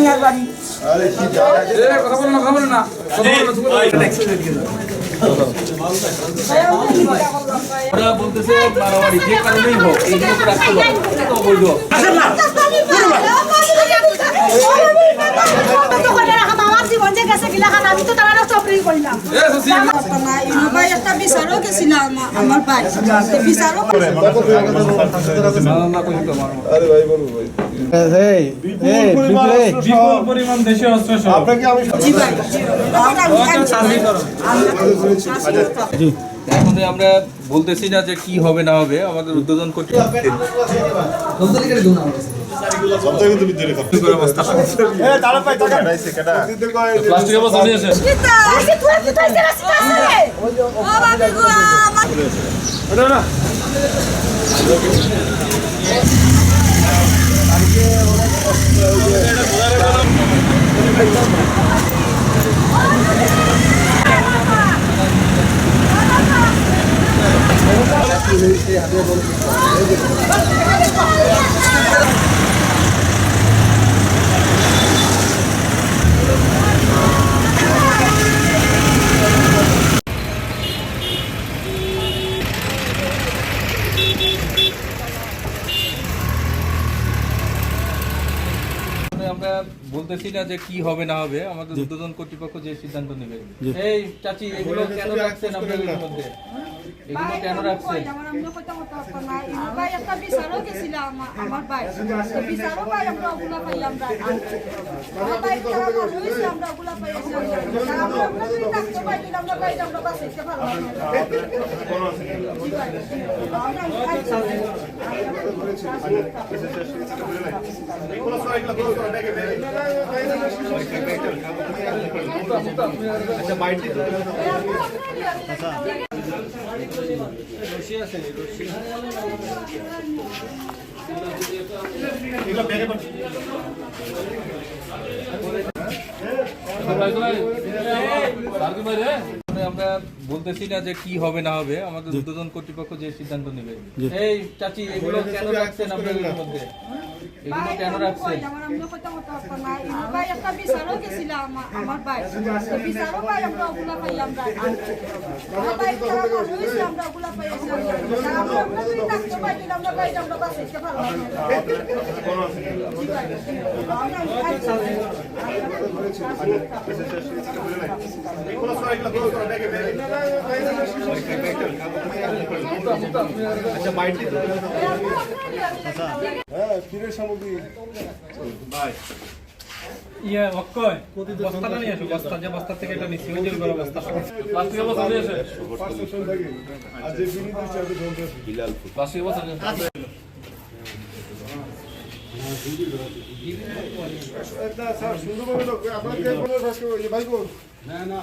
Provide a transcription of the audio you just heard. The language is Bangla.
মিয়ার বাড়ি। কথা বলো না, কথা বলো না, কথা বলো না। ওরা বলতেছে মারামারি যে কারণেই হোক এইগুলো তো রাখতে হবে, এটা অবৈধ। এখন আমরা বলতেছি না যে কি হবে না হবে, আমাদের উদ্বোধন করতে আমরা বলতেছি না যে কি হবে না হবে, আমাদের উদ্বোধন কর্তৃপক্ষ যে সিদ্ধান্ত নেবে। এই চাচি, এগুলো কেন রাখছেন আপনাদের মধ্যে? এগুলো কেন রাখছেন? আমরা বলতেছি না যে কি হবে না হবে, আমাদের উদ্বোধন কর্তৃপক্ষ যে সিদ্ধান্ত নেবে। এই চাচি, এগুলো কেন রাখছেন আপনাদের মধ্যে? এগুলো কেন রাখছেন? ইয়া অক্ষয় বস্তাটা নিয়ে আসো, বস্তা যে বস্তা থেকে এটা নিচ্ছি ওই যে বড় বস্তা প্লাস্টিকের বস্তা নিয়ে আসো, প্লাস্টিকের বস্তা নিয়ে আসো। না না